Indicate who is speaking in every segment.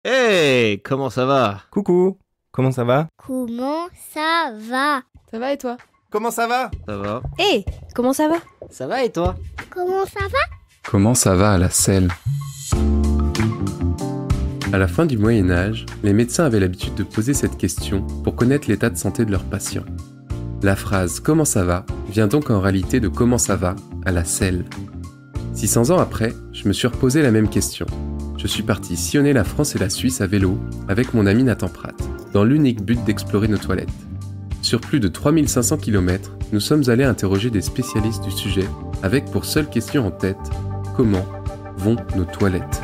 Speaker 1: Hey, comment ça va?
Speaker 2: Coucou, comment ça va?
Speaker 3: Comment ça va?
Speaker 4: Ça va et toi?
Speaker 2: Comment ça va?
Speaker 1: Ça va?
Speaker 4: Hé, comment ça va?
Speaker 1: Ça va et toi?
Speaker 3: Comment ça va?
Speaker 5: Comment ça va à la selle? À la fin du Moyen-Âge, les médecins avaient l'habitude de poser cette question pour connaître l'état de santé de leurs patients. La phrase « comment ça va » vient donc en réalité de « comment ça va » à la selle. 600 ans après, je me suis reposé la même question. Je suis parti sillonner la France et la Suisse à vélo avec mon ami Nathan Pratt, dans l'unique but d'explorer nos toilettes. Sur plus de 3500 km, nous sommes allés interroger des spécialistes du sujet avec pour seule question en tête « comment vont nos toilettes ?»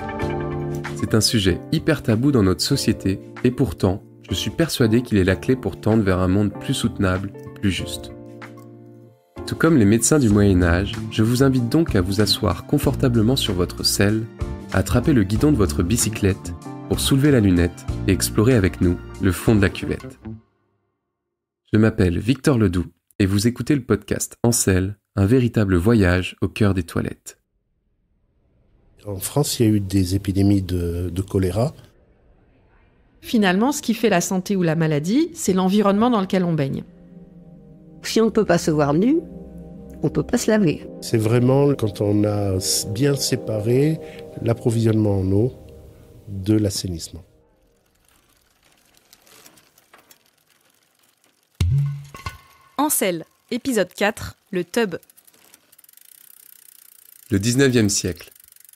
Speaker 5: C'est un sujet hyper tabou dans notre société et pourtant, je suis persuadé qu'il est la clé pour tendre vers un monde plus soutenable et plus juste. Tout comme les médecins du Moyen-Âge, je vous invite donc à vous asseoir confortablement sur votre selle, à attraper le guidon de votre bicyclette pour soulever la lunette et explorer avec nous le fond de la cuvette. Je m'appelle Victor Ledoux et vous écoutez le podcast En selle, un véritable voyage au cœur des toilettes.
Speaker 6: En France, il y a eu des épidémies de choléra.
Speaker 7: Finalement, ce qui fait la santé ou la maladie, c'est l'environnement dans lequel on baigne.
Speaker 8: Si on ne peut pas se voir nu, on ne peut pas se laver.
Speaker 6: C'est vraiment quand on a bien séparé l'approvisionnement en eau de l'assainissement.
Speaker 4: En selle, épisode 4, le tub.
Speaker 5: Le 19e siècle,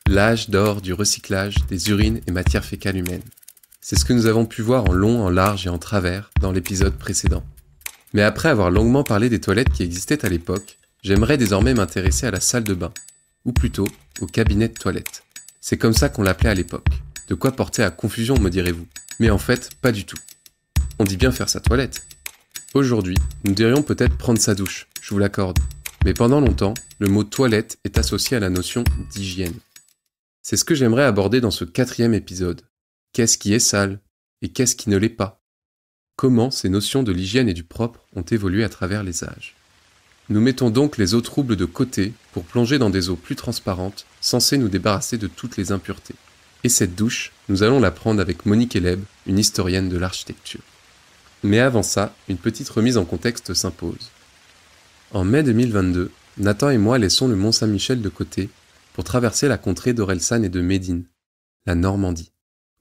Speaker 5: l'âge d'or du recyclage des urines et matières fécales humaines. C'est ce que nous avons pu voir en long, en large et en travers dans l'épisode précédent. Mais après avoir longuement parlé des toilettes qui existaient à l'époque, j'aimerais désormais m'intéresser à la salle de bain, ou plutôt au cabinet de toilette. C'est comme ça qu'on l'appelait à l'époque. De quoi porter à confusion, me direz-vous. Mais en fait, pas du tout. On dit bien faire sa toilette. Aujourd'hui, nous dirions peut-être prendre sa douche, je vous l'accorde. Mais pendant longtemps, le mot toilette est associé à la notion d'hygiène. C'est ce que j'aimerais aborder dans ce 4e épisode. Qu'est-ce qui est sale et qu'est-ce qui ne l'est pas? Comment ces notions de l'hygiène et du propre ont évolué à travers les âges. Nous mettons donc les eaux troubles de côté pour plonger dans des eaux plus transparentes, censées nous débarrasser de toutes les impuretés. Et cette douche, nous allons la prendre avec Monique Eleb, une historienne de l'architecture. Mais avant ça, une petite remise en contexte s'impose. En mai 2022, Nathan et moi laissons le Mont-Saint-Michel de côté pour traverser la contrée d'Orelsan et de Médine, la Normandie.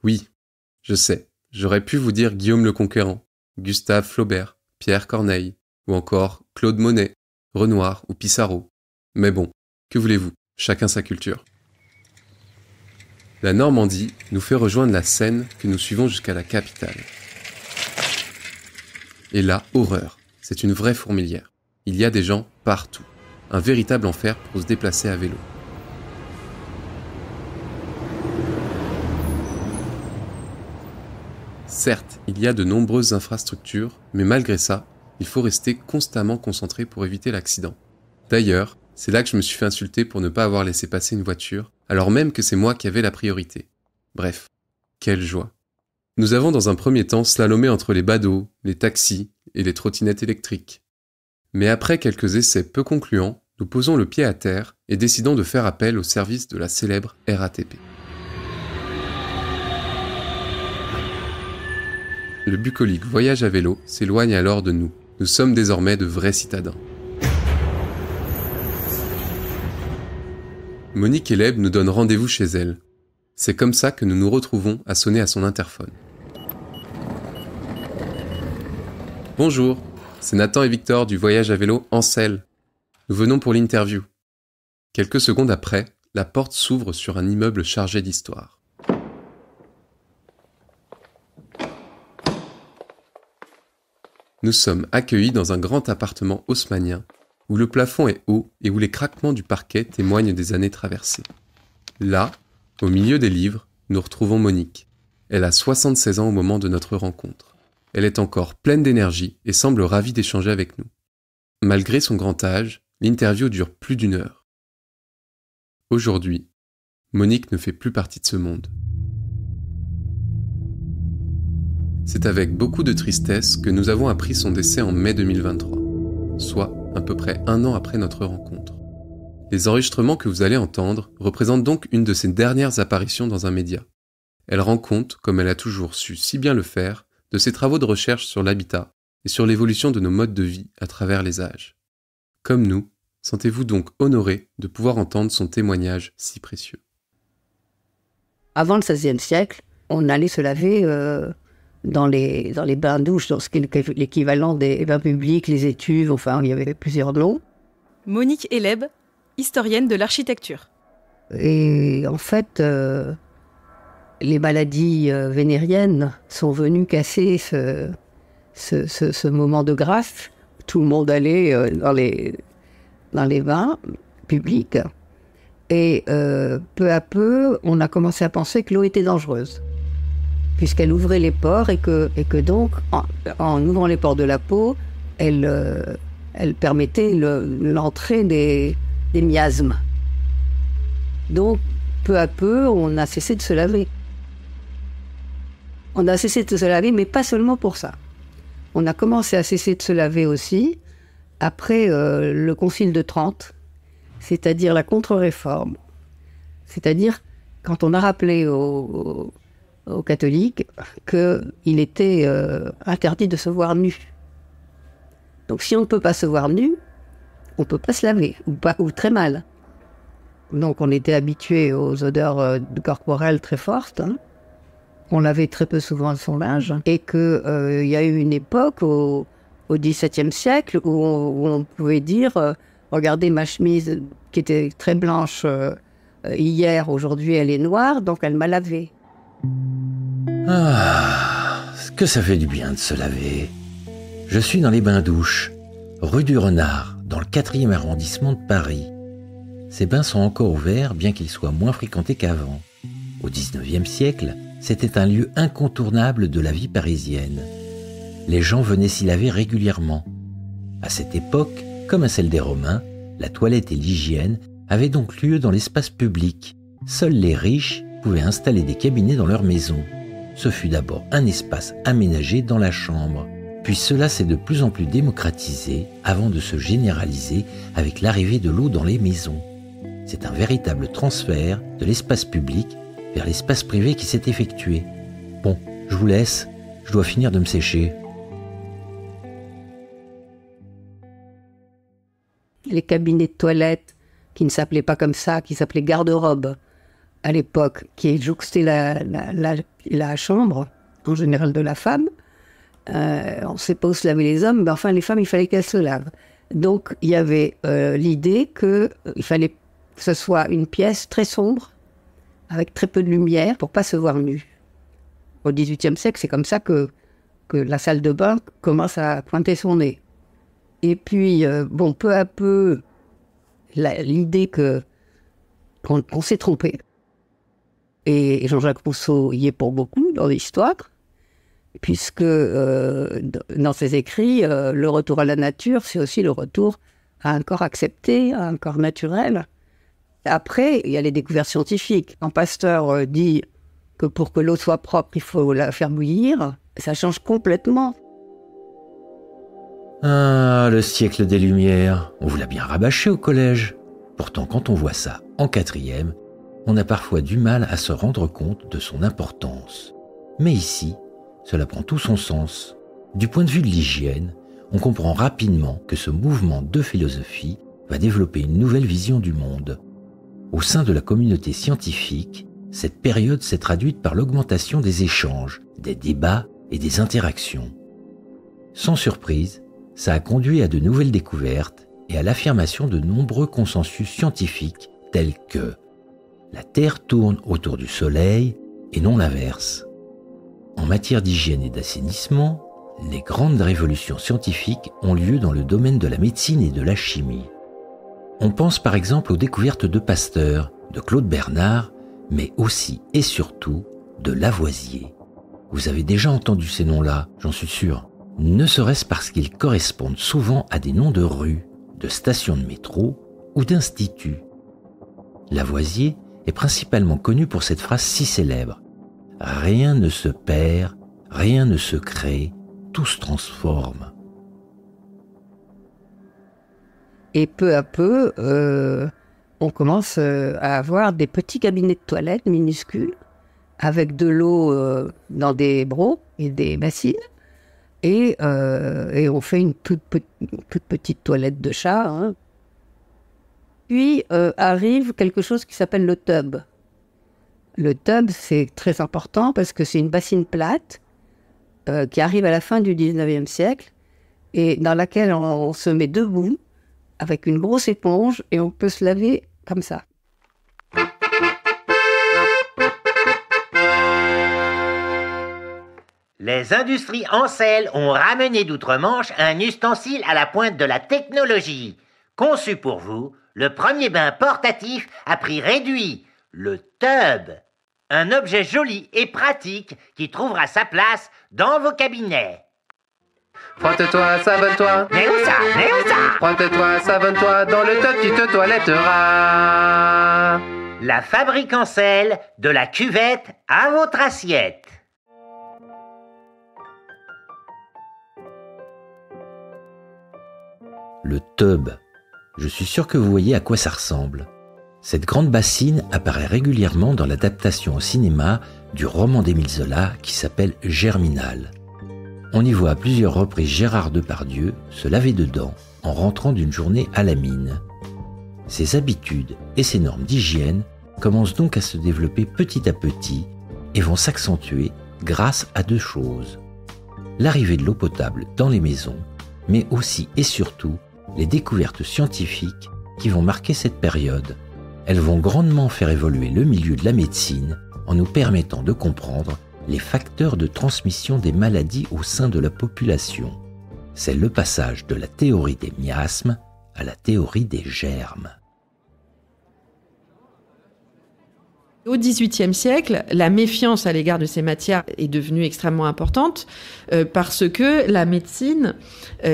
Speaker 5: Oui, je sais, j'aurais pu vous dire Guillaume le Conquérant, Gustave Flaubert, Pierre Corneille, ou encore Claude Monet, Renoir ou Pissarro. Mais bon, que voulez-vous, chacun sa culture. La Normandie nous fait rejoindre la Seine que nous suivons jusqu'à la capitale. Et là, horreur, c'est une vraie fourmilière. Il y a des gens partout. Un véritable enfer pour se déplacer à vélo. Certes, il y a de nombreuses infrastructures, mais malgré ça, il faut rester constamment concentré pour éviter l'accident. D'ailleurs, c'est là que je me suis fait insulter pour ne pas avoir laissé passer une voiture, alors même que c'est moi qui avais la priorité. Bref, quelle joie. Nous avons dans un premier temps slalomé entre les badauds, les taxis et les trottinettes électriques. Mais après quelques essais peu concluants, nous posons le pied à terre et décidons de faire appel au service de la célèbre RATP. Le bucolique voyage à vélo s'éloigne alors de nous. Nous sommes désormais de vrais citadins. Monique Eleb nous donne rendez-vous chez elle. C'est comme ça que nous nous retrouvons à sonner à son interphone. Bonjour, c'est Nathan et Victor du voyage à vélo En selle. Nous venons pour l'interview. Quelques secondes après, la porte s'ouvre sur un immeuble chargé d'histoire. Nous sommes accueillis dans un grand appartement haussmannien où le plafond est haut et où les craquements du parquet témoignent des années traversées. Là, au milieu des livres, nous retrouvons Monique. Elle a 76 ans au moment de notre rencontre. Elle est encore pleine d'énergie et semble ravie d'échanger avec nous. Malgré son grand âge, l'interview dure plus d'1 heure. Aujourd'hui, Monique ne fait plus partie de ce monde. C'est avec beaucoup de tristesse que nous avons appris son décès en mai 2023, soit à peu près 1 an après notre rencontre. Les enregistrements que vous allez entendre représentent donc une de ses dernières apparitions dans un média. Elle rend compte, comme elle a toujours su si bien le faire, de ses travaux de recherche sur l'habitat et sur l'évolution de nos modes de vie à travers les âges. Comme nous, sentez-vous donc honoré de pouvoir entendre son témoignage si précieux.
Speaker 8: Avant le XVIe siècle, on allait se laver dans les bains-douches, dans ce qui est l'équivalent des bains publics, les étuves, enfin, il y avait plusieurs noms.
Speaker 4: Monique Eleb, historienne de l'architecture.
Speaker 8: Et en fait, les maladies vénériennes sont venues casser ce moment de grâce. Tout le monde allait dans les bains publics. Et peu à peu, on a commencé à penser que l'eau était dangereuse, puisqu'elle ouvrait les pores et que donc, en ouvrant les pores de la peau, elle permettait l'entrée des miasmes. Donc, peu à peu, on a cessé de se laver. On a cessé de se laver, mais pas seulement pour ça. On a commencé à cesser de se laver aussi après le Concile de Trente, c'est-à-dire la contre-réforme. C'est-à-dire quand on a rappelé aux catholiques qu'il était interdit de se voir nu. Donc si on ne peut pas se voir nu, on ne peut pas se laver, ou très mal. Donc on était habitué aux odeurs corporelles très fortes, hein. On lavait très peu souvent son linge, et qu'il y a eu une époque au XVIIe siècle où on pouvait dire regardez ma chemise qui était très blanche hier, aujourd'hui elle est noire, donc elle m'a lavé.
Speaker 9: Ah, que ça fait du bien de se laver. Je suis dans les bains-douches, rue du Renard, dans le 4e arrondissement de Paris. Ces bains sont encore ouverts, bien qu'ils soient moins fréquentés qu'avant. Au XIXe siècle, c'était un lieu incontournable de la vie parisienne. Les gens venaient s'y laver régulièrement. À cette époque, comme à celle des Romains, la toilette et l'hygiène avaient donc lieu dans l'espace public. Seuls les riches pouvaient installer des cabinets dans leur maison. Ce fut d'abord un espace aménagé dans la chambre. Puis cela s'est de plus en plus démocratisé avant de se généraliser avec l'arrivée de l'eau dans les maisons. C'est un véritable transfert de l'espace public vers l'espace privé qui s'est effectué. Bon, je vous laisse, je dois finir de me sécher.
Speaker 8: Les cabinets de toilette, qui ne s'appelaient pas comme ça, qui s'appelaient garde-robe à l'époque, qui jouxtaient la chambre, en général de la femme. On ne sait pas où se laver les hommes, mais enfin les femmes, il fallait qu'elles se lavent. Donc il y avait l'idée qu'il fallait que ce soit une pièce très sombre, avec très peu de lumière, pour ne pas se voir nu. Au XVIIIe siècle, c'est comme ça que la salle de bain commence à pointer son nez. Et puis, peu à peu, l'idée qu'on s'est trompé. Et Jean-Jacques Rousseau y est pour beaucoup dans l'histoire, puisque dans ses écrits, le retour à la nature, c'est aussi le retour à un corps accepté, à un corps naturel. Après, il y a les découvertes scientifiques. Quand Pasteur dit que pour que l'eau soit propre, il faut la faire bouillir, ça change complètement.
Speaker 9: Ah, le siècle des Lumières, on vous l'a bien rabâché au collège. Pourtant, quand on voit ça en 4e, on a parfois du mal à se rendre compte de son importance. Mais ici, cela prend tout son sens. Du point de vue de l'hygiène, on comprend rapidement que ce mouvement de philosophie va développer une nouvelle vision du monde. Au sein de la communauté scientifique, cette période s'est traduite par l'augmentation des échanges, des débats et des interactions. Sans surprise, ça a conduit à de nouvelles découvertes et à l'affirmation de nombreux consensus scientifiques tels que la Terre tourne autour du Soleil et non l'inverse. En matière d'hygiène et d'assainissement, les grandes révolutions scientifiques ont lieu dans le domaine de la médecine et de la chimie. On pense par exemple aux découvertes de Pasteur, de Claude Bernard, mais aussi et surtout de Lavoisier. Vous avez déjà entendu ces noms-là, j'en suis sûr. Ne serait-ce parce qu'ils correspondent souvent à des noms de rues, de stations de métro ou d'instituts. Lavoisier est principalement connu pour cette phrase si célèbre. « Rien ne se perd, rien ne se crée, tout se transforme. »
Speaker 8: Et peu à peu, on commence à avoir des petits cabinets de toilette minuscules, avec de l'eau dans des brocs et des bassines. Et on fait une toute petite toilette de chat. Hein. Puis arrive quelque chose qui s'appelle le tub. Le tub, c'est très important parce que c'est une bassine plate qui arrive à la fin du 19e siècle et dans laquelle on se met debout avec une grosse éponge et on peut se laver comme ça.
Speaker 10: Les industries Ancel ont ramené d'outre-Manche un ustensile à la pointe de la technologie. Conçu pour vous, le premier bain portatif à prix réduit, le tub. Un objet joli et pratique qui trouvera sa place dans vos cabinets.
Speaker 5: Frotte-toi, savonne-toi.
Speaker 10: Mais où ça?
Speaker 5: Frotte-toi, savonne-toi, dans le tub tu te toiletteras.
Speaker 10: La fabrique Ancel, de la cuvette à votre assiette.
Speaker 9: Le tub. Je suis sûr que vous voyez à quoi ça ressemble. Cette grande bassine apparaît régulièrement dans l'adaptation au cinéma du roman d'Émile Zola qui s'appelle Germinal. On y voit à plusieurs reprises Gérard Depardieu se laver dedans en rentrant d'une journée à la mine. Ses habitudes et ses normes d'hygiène commencent donc à se développer petit à petit et vont s'accentuer grâce à deux choses. L'arrivée de l'eau potable dans les maisons, mais aussi et surtout les découvertes scientifiques qui vont marquer cette période. Elles vont grandement faire évoluer le milieu de la médecine en nous permettant de comprendre les facteurs de transmission des maladies au sein de la population. C'est le passage de la théorie des miasmes à la théorie des germes.
Speaker 7: Au XVIIIe siècle, la méfiance à l'égard de ces matières est devenue extrêmement importante parce que la médecine,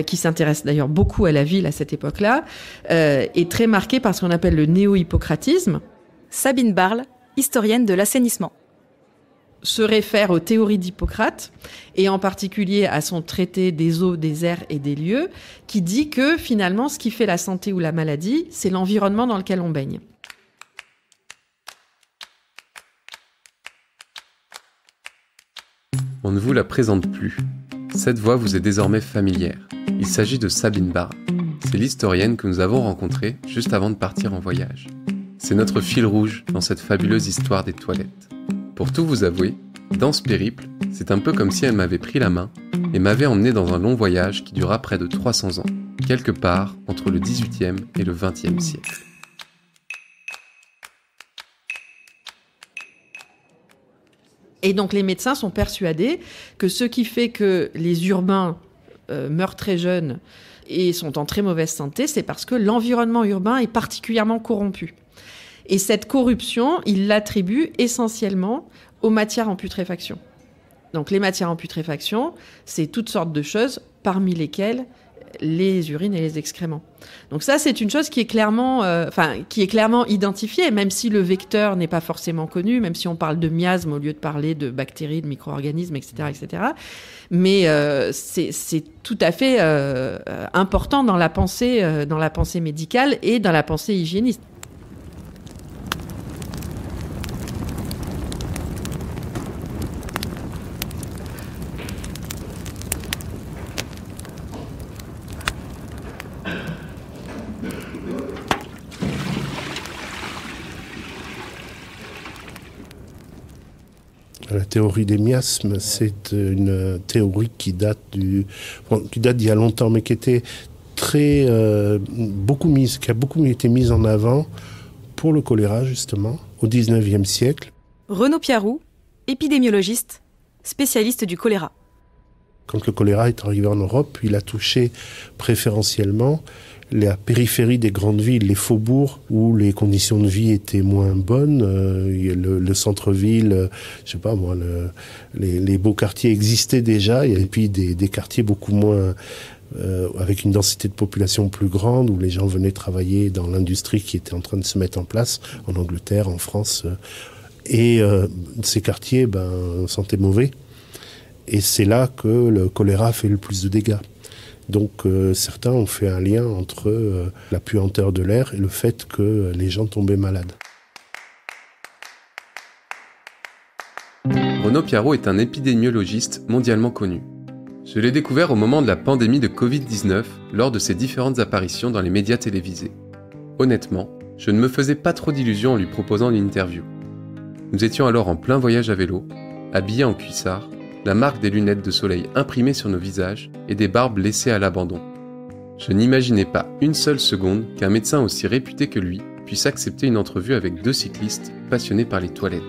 Speaker 7: qui s'intéresse d'ailleurs beaucoup à la ville à cette époque-là, est très marquée par ce qu'on appelle le néo-hippocratisme.
Speaker 4: Sabine Barle, historienne de l'assainissement.
Speaker 7: Se réfère aux théories d'Hippocrate et en particulier à son traité des eaux, des airs et des lieux qui dit que finalement ce qui fait la santé ou la maladie, c'est l'environnement dans lequel on baigne.
Speaker 5: On ne vous la présente plus. Cette voix vous est désormais familière. Il s'agit de Sabine Barle. C'est l'historienne que nous avons rencontrée juste avant de partir en voyage. C'est notre fil rouge dans cette fabuleuse histoire des toilettes. Pour tout vous avouer, dans ce périple, c'est un peu comme si elle m'avait pris la main et m'avait emmené dans un long voyage qui dura près de 300 ans, quelque part entre le XVIIIe et le XXe siècle.
Speaker 7: Et donc les médecins sont persuadés que ce qui fait que les urbains meurent très jeunes et sont en très mauvaise santé, c'est parce que l'environnement urbain est particulièrement corrompu. Et cette corruption, ils l'attribuent essentiellement aux matières en putréfaction. Donc les matières en putréfaction, c'est toutes sortes de choses, parmi lesquelles les urines et les excréments. Donc ça, c'est une chose qui est clairement identifiée, même si le vecteur n'est pas forcément connu, même si on parle de miasmes au lieu de parler de bactéries, de micro-organismes, etc., etc. Mais c'est tout à fait important dans la pensée médicale et dans la pensée hygiéniste.
Speaker 6: La théorie des miasmes, c'est une théorie qui date d'il y a longtemps, mais qui était qui a beaucoup été mise en avant pour le choléra, justement, au XIXe siècle.
Speaker 4: Renaud Piarou, épidémiologiste, spécialiste du choléra.
Speaker 6: Quand le choléra est arrivé en Europe, il a touché préférentiellement la périphérie des grandes villes, les faubourgs où les conditions de vie étaient moins bonnes. Le centre-ville, je sais pas moi, les beaux quartiers existaient déjà, et puis des quartiers beaucoup moins avec une densité de population plus grande, où les gens venaient travailler dans l'industrie qui était en train de se mettre en place en Angleterre, en France. Et ces quartiers sentaient mauvais. Et c'est là que le choléra fait le plus de dégâts. Donc certains ont fait un lien entre la puanteur de l'air et le fait que les gens tombaient malades.
Speaker 5: Renaud Piarot est un épidémiologiste mondialement connu. Je l'ai découvert au moment de la pandémie de Covid-19 lors de ses différentes apparitions dans les médias télévisés. Honnêtement, je ne me faisais pas trop d'illusions en lui proposant une interview. Nous étions alors en plein voyage à vélo, habillés en cuissard, la marque des lunettes de soleil imprimées sur nos visages et des barbes laissées à l'abandon. Je n'imaginais pas une seule seconde qu'un médecin aussi réputé que lui puisse accepter une entrevue avec 2 cyclistes passionnés par les toilettes.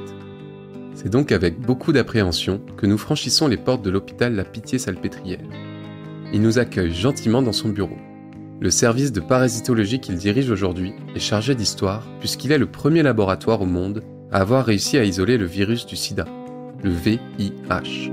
Speaker 5: C'est donc avec beaucoup d'appréhension que nous franchissons les portes de l'hôpital La Pitié-Salpêtrière. Il nous accueille gentiment dans son bureau. Le service de parasitologie qu'il dirige aujourd'hui est chargé d'histoire puisqu'il est le premier laboratoire au monde à avoir réussi à isoler le virus du sida, le VIH.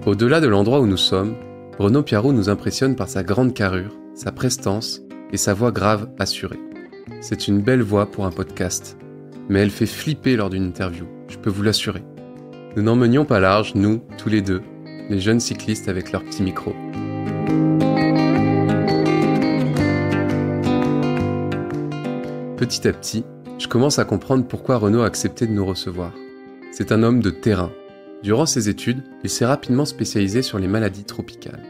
Speaker 5: Au-delà de l'endroit où nous sommes, Renaud Piarot nous impressionne par sa grande carrure, sa prestance et sa voix grave assurée. C'est une belle voix pour un podcast, mais elle fait flipper lors d'une interview, je peux vous l'assurer. Nous n'en menions pas large, nous, tous les deux, les jeunes cyclistes avec leurs petits micros. Petit à petit, je commence à comprendre pourquoi Renaud a accepté de nous recevoir. C'est un homme de terrain. Durant ses études, il s'est rapidement spécialisé sur les maladies tropicales.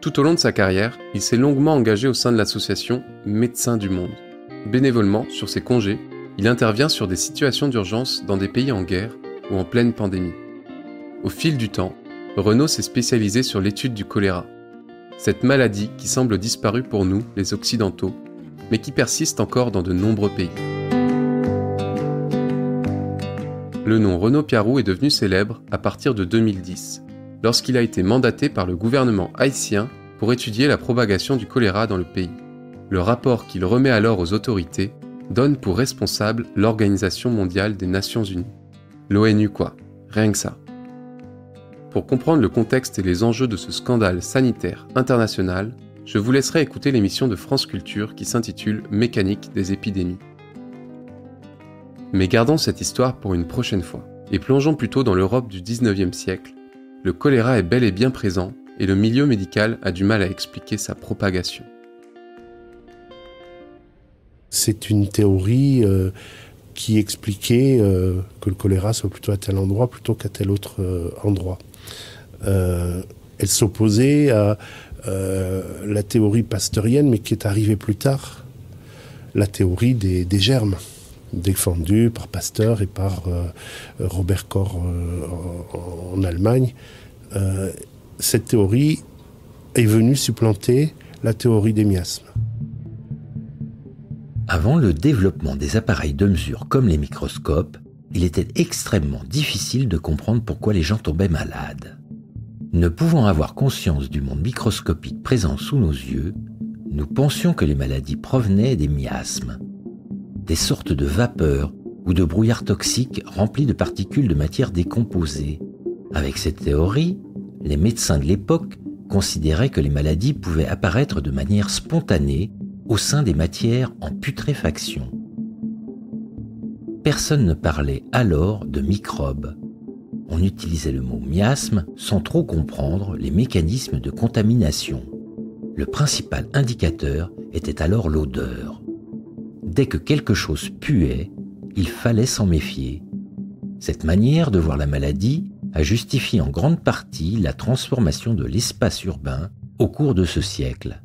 Speaker 5: Tout au long de sa carrière, il s'est longuement engagé au sein de l'association Médecins du Monde. Bénévolement, sur ses congés, il intervient sur des situations d'urgence dans des pays en guerre ou en pleine pandémie. Au fil du temps, Renaud s'est spécialisé sur l'étude du choléra. Cette maladie qui semble disparue pour nous, les Occidentaux, mais qui persiste encore dans de nombreux pays. Le nom Renaud Piarot est devenu célèbre à partir de 2010, lorsqu'il a été mandaté par le gouvernement haïtien pour étudier la propagation du choléra dans le pays. Le rapport qu'il remet alors aux autorités donne pour responsable l'Organisation mondiale des Nations Unies. L'ONU quoi, rien que ça. Pour comprendre le contexte et les enjeux de ce scandale sanitaire international, je vous laisserai écouter l'émission de France Culture qui s'intitule « Mécanique des épidémies ». Mais gardons cette histoire pour une prochaine fois, et plongeons plutôt dans l'Europe du 19e siècle. Le choléra est bel et bien présent, et le milieu médical a du mal à expliquer sa propagation.
Speaker 6: C'est une théorie qui expliquait que le choléra soit plutôt à tel endroit plutôt qu'à tel autre endroit. Elle s'opposait à la théorie pasteurienne, mais qui est arrivée plus tard, la théorie des germes, défendue par Pasteur et par Robert Koch en Allemagne. Cette théorie est venue supplanter la théorie des miasmes.
Speaker 9: Avant le développement des appareils de mesure comme les microscopes, il était extrêmement difficile de comprendre pourquoi les gens tombaient malades. Ne pouvant avoir conscience du monde microscopique présent sous nos yeux, nous pensions que les maladies provenaient des miasmes, des sortes de vapeurs ou de brouillards toxiques remplis de particules de matière décomposée. Avec cette théorie, les médecins de l'époque considéraient que les maladies pouvaient apparaître de manière spontanée au sein des matières en putréfaction. Personne ne parlait alors de microbes. On utilisait le mot miasme sans trop comprendre les mécanismes de contamination. Le principal indicateur était alors l'odeur. Dès que quelque chose puait, il fallait s'en méfier. Cette manière de voir la maladie a justifié en grande partie la transformation de l'espace urbain au cours de ce siècle.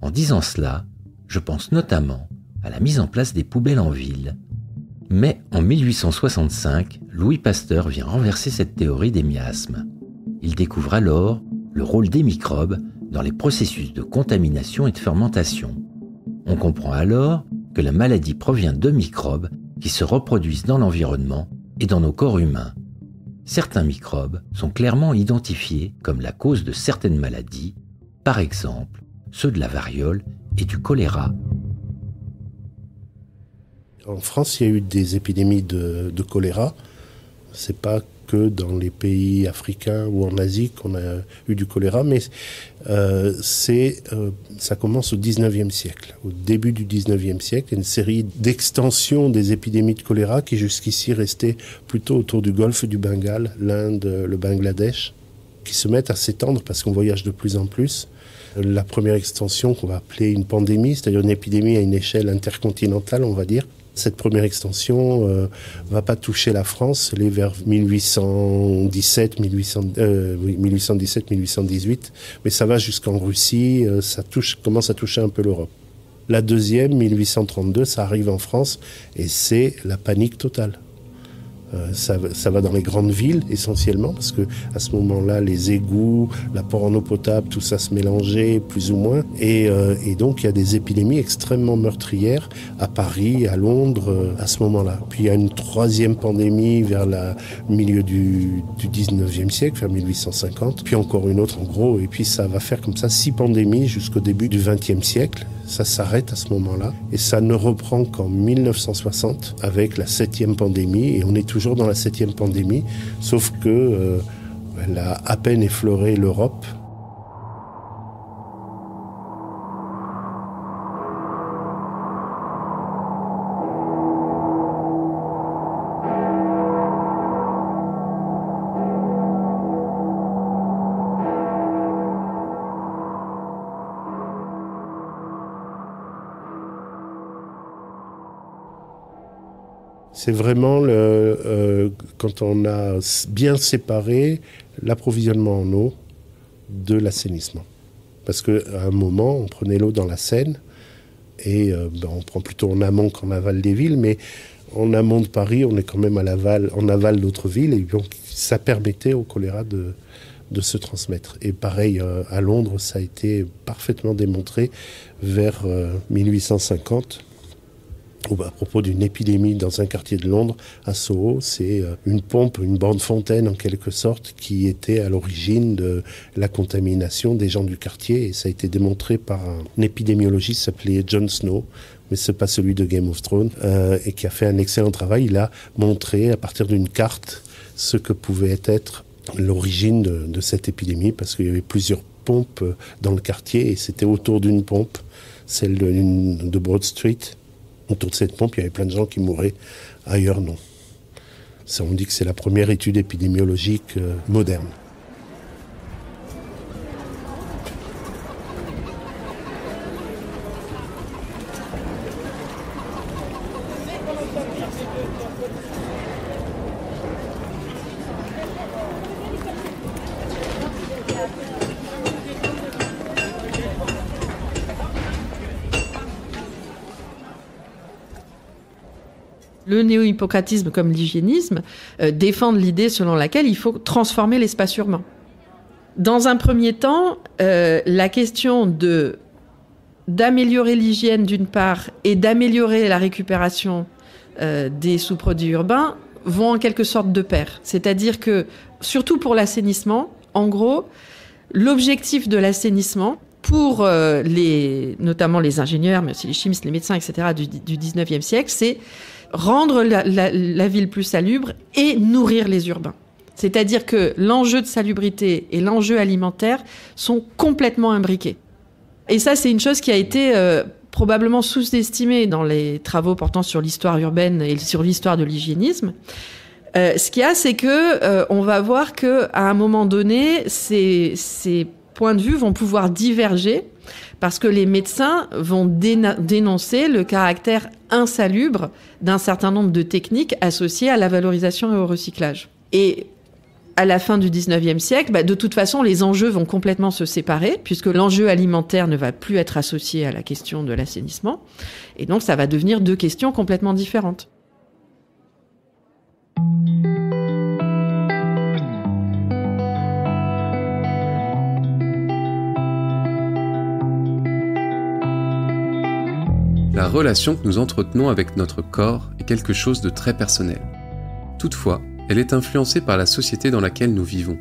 Speaker 9: En disant cela, je pense notamment à la mise en place des poubelles en ville. Mais en 1865, Louis Pasteur vient renverser cette théorie des miasmes. Il découvre alors le rôle des microbes dans les processus de contamination et de fermentation. On comprend alors que la maladie provient de microbes qui se reproduisent dans l'environnement et dans nos corps humains. Certains microbes sont clairement identifiés comme la cause de certaines maladies, par exemple ceux de la variole et du choléra.
Speaker 6: En France, il y a eu des épidémies de choléra C'est pas que dans les pays africains ou en Asie qu'on a eu du choléra, mais ça commence au 19e siècle. Au début du 19e siècle, il y a une série d'extensions des épidémies de choléra qui jusqu'ici restaient plutôt autour du golfe du Bengale, l'Inde, le Bangladesh, qui se mettent à s'étendre parce qu'on voyage de plus en plus. La première extension qu'on va appeler une pandémie, c'est-à-dire une épidémie à une échelle intercontinentale, on va dire. Cette première extension va pas toucher la France, elle est vers 1817-1818, mais ça va jusqu'en Russie, ça commence à toucher un peu l'Europe. La deuxième, 1832, ça arrive en France et c'est la panique totale. Ça va dans les grandes villes essentiellement parce que à ce moment-là les égouts, l'apport en eau potable, tout ça se mélangeait plus ou moins et donc il y a des épidémies extrêmement meurtrières à Paris, à Londres à ce moment-là. Puis il y a une troisième pandémie vers le milieu du 19e siècle, vers 1850, puis encore une autre en gros et puis ça va faire comme ça 6 pandémies jusqu'au début du 20e siècle. Ça s'arrête à ce moment-là et ça ne reprend qu'en 1960 avec la 7e pandémie et on est toujours dans la 7e pandémie, sauf que elle a à peine effleuré l'Europe. C'est vraiment quand on a bien séparé l'approvisionnement en eau de l'assainissement. Parce qu'à un moment, on prenait l'eau dans la Seine et on prend plutôt en amont qu'en aval des villes, mais en amont de Paris, on est quand même en aval d'autres villes et donc ça permettait au choléra de se transmettre. Et pareil, à Londres, ça a été parfaitement démontré vers 1850. À propos d'une épidémie dans un quartier de Londres, à Soho, c'est une pompe, une borne fontaine en quelque sorte, qui était à l'origine de la contamination des gens du quartier. Et ça a été démontré par un épidémiologiste s'appelait Jon Snow, mais c'est pas celui de Game of Thrones, et qui a fait un excellent travail. Il a montré à partir d'une carte ce que pouvait être l'origine de cette épidémie, parce qu'il y avait plusieurs pompes dans le quartier, et c'était autour d'une pompe, celle de Broad Street. Autour de cette pompe, il y avait plein de gens qui mouraient. Ailleurs, non. Ça, on dit que c'est la première étude épidémiologique moderne.
Speaker 7: Le néo-hippocratisme comme l'hygiénisme défendent l'idée selon laquelle il faut transformer l'espace urbain. Dans un premier temps, la question d'améliorer l'hygiène d'une part et d'améliorer la récupération des sous-produits urbains vont en quelque sorte de pair. C'est-à-dire que, surtout pour l'assainissement, en gros, l'objectif de l'assainissement, pour notamment les ingénieurs, mais aussi les chimistes, les médecins, etc., du 19e siècle, c'est rendre la ville plus salubre et nourrir les urbains. C'est-à-dire que l'enjeu de salubrité et l'enjeu alimentaire sont complètement imbriqués. Et ça, c'est une chose qui a été probablement sous-estimée dans les travaux portant sur l'histoire urbaine et sur l'histoire de l'hygiénisme. Ce qu'il y a, c'est que on va voir qu'à un moment donné, ces points de vue vont pouvoir diverger parce que les médecins vont dénoncer le caractère insalubre d'un certain nombre de techniques associées à la valorisation et au recyclage. Et à la fin du 19e siècle, de toute façon, les enjeux vont complètement se séparer, puisque l'enjeu alimentaire ne va plus être associé à la question de l'assainissement. Et donc, ça va devenir deux questions complètement différentes.
Speaker 5: La relation que nous entretenons avec notre corps est quelque chose de très personnel. Toutefois, elle est influencée par la société dans laquelle nous vivons.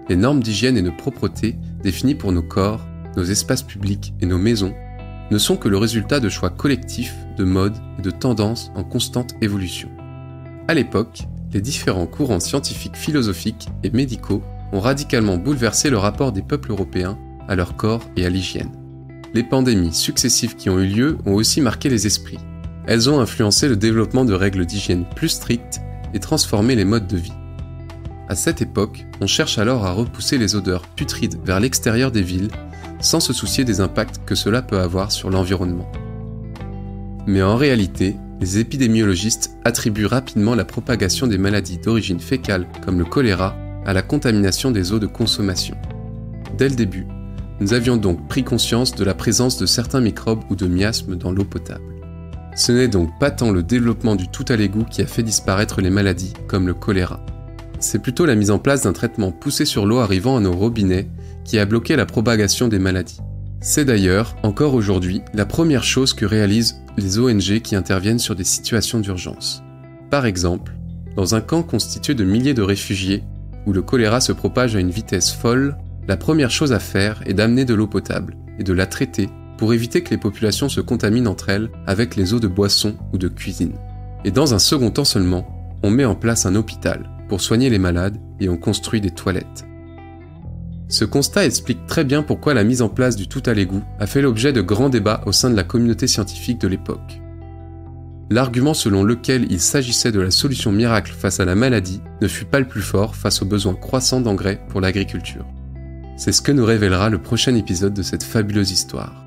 Speaker 5: Les normes d'hygiène et de propreté définies pour nos corps, nos espaces publics et nos maisons ne sont que le résultat de choix collectifs, de modes et de tendances en constante évolution. À l'époque, les différents courants scientifiques, philosophiques et médicaux ont radicalement bouleversé le rapport des peuples européens à leur corps et à l'hygiène. Les pandémies successives qui ont eu lieu ont aussi marqué les esprits. Elles ont influencé le développement de règles d'hygiène plus strictes et transformé les modes de vie. À cette époque, on cherche alors à repousser les odeurs putrides vers l'extérieur des villes sans se soucier des impacts que cela peut avoir sur l'environnement. Mais en réalité, les épidémiologistes attribuent rapidement la propagation des maladies d'origine fécale comme le choléra à la contamination des eaux de consommation. Dès le début, nous avions donc pris conscience de la présence de certains microbes ou de miasmes dans l'eau potable. Ce n'est donc pas tant le développement du tout à l'égout qui a fait disparaître les maladies comme le choléra. C'est plutôt la mise en place d'un traitement poussé sur l'eau arrivant à nos robinets qui a bloqué la propagation des maladies. C'est d'ailleurs, encore aujourd'hui, la première chose que réalisent les ONG qui interviennent sur des situations d'urgence. Par exemple, dans un camp constitué de milliers de réfugiés, où le choléra se propage à une vitesse folle, la première chose à faire est d'amener de l'eau potable et de la traiter pour éviter que les populations se contaminent entre elles avec les eaux de boisson ou de cuisine. Et dans un second temps seulement, on met en place un hôpital pour soigner les malades et on construit des toilettes. Ce constat explique très bien pourquoi la mise en place du tout à l'égout a fait l'objet de grands débats au sein de la communauté scientifique de l'époque. L'argument selon lequel il s'agissait de la solution miracle face à la maladie ne fut pas le plus fort face aux besoins croissants d'engrais pour l'agriculture. C'est ce que nous révélera le prochain épisode de cette fabuleuse histoire.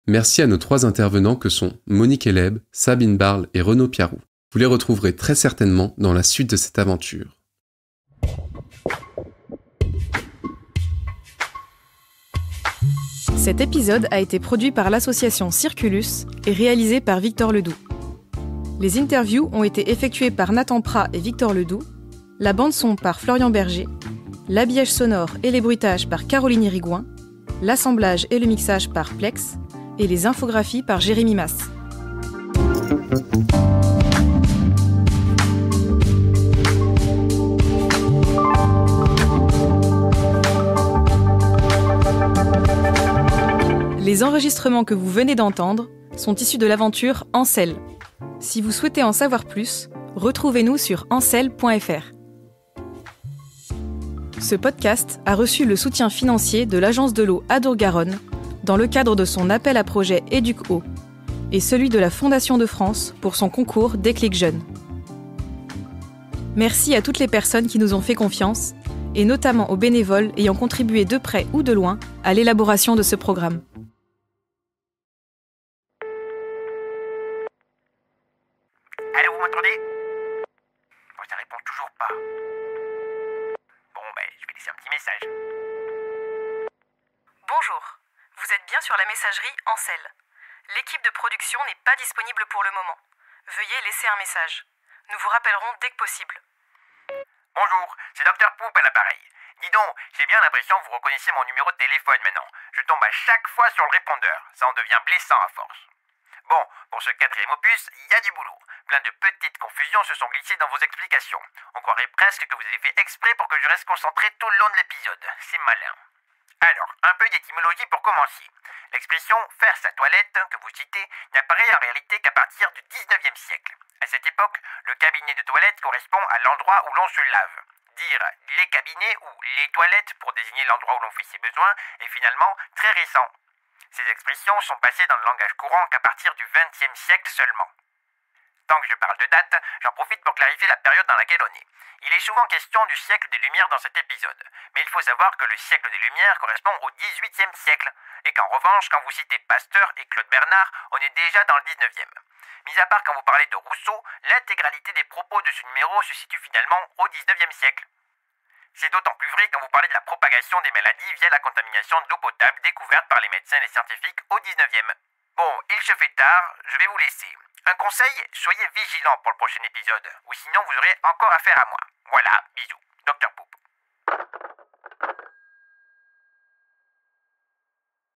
Speaker 5: Merci à nos 3 intervenants que sont Monique Eleb, Sabine Barle et Renaud Piarou. Vous les retrouverez très certainement dans la suite de cette aventure.
Speaker 4: Cet épisode a été produit par l'association Circulus et réalisé par Victor Ledoux. Les interviews ont été effectuées par Nathan Prat et Victor Ledoux, la bande-son par Florian Berger, l'habillage sonore et les bruitages par Caroline Irigouin, l'assemblage et le mixage par Plex et les infographies par Jérémy Masse. Les enregistrements que vous venez d'entendre sont issus de l'aventure Ancel. Si vous souhaitez en savoir plus, retrouvez-nous sur ancel.fr. Ce podcast a reçu le soutien financier de l'Agence de l'eau Adour-Garonne dans le cadre de son appel à projet Éduc-Eau et celui de la Fondation de France pour son concours Déclic Jeunes. Merci à toutes les personnes qui nous ont fait confiance et notamment aux bénévoles ayant contribué de près ou de loin à l'élaboration de ce programme.
Speaker 11: Allô, vous m'entendez? Bon, ça répond toujours pas. Bon, je vais laisser un petit message.
Speaker 4: Bonjour, vous êtes bien sur la messagerie Ancel. L'équipe de production n'est pas disponible pour le moment. Veuillez laisser un message. Nous vous rappellerons dès que possible.
Speaker 11: Bonjour, c'est Dr Poop à l'appareil. Dis donc, j'ai bien l'impression que vous reconnaissez mon numéro de téléphone maintenant. Je tombe à chaque fois sur le répondeur. Ça en devient blessant à force. Bon, pour ce 4e opus, il y a du boulot. Plein de petites confusions se sont glissées dans vos explications. On croirait presque que vous avez fait exprès pour que je reste concentré tout le long de l'épisode. C'est malin. Alors, un peu d'étymologie pour commencer. L'expression « faire sa toilette » que vous citez n'apparaît en réalité qu'à partir du 19e siècle. À cette époque, le cabinet de toilette correspond à l'endroit où l'on se lave. Dire « les cabinets » ou « les toilettes » pour désigner l'endroit où l'on fait ses besoins est finalement très récent. Ces expressions sont passées dans le langage courant qu'à partir du XXe siècle seulement. Tant que je parle de date, j'en profite pour clarifier la période dans laquelle on est. Il est souvent question du siècle des Lumières dans cet épisode, mais il faut savoir que le siècle des Lumières correspond au XVIIIe siècle, et qu'en revanche, quand vous citez Pasteur et Claude Bernard, on est déjà dans le XIXe. Mis à part quand vous parlez de Rousseau, l'intégralité des propos de ce numéro se situe finalement au XIXe siècle. C'est d'autant plus vrai quand vous parlez de la propagation des maladies via la contamination de l'eau potable découverte par les médecins et les scientifiques au XIXe. Bon, il se fait tard, je vais vous laisser. Un conseil, soyez vigilants pour le prochain épisode, ou sinon vous aurez encore affaire à moi. Voilà, bisous.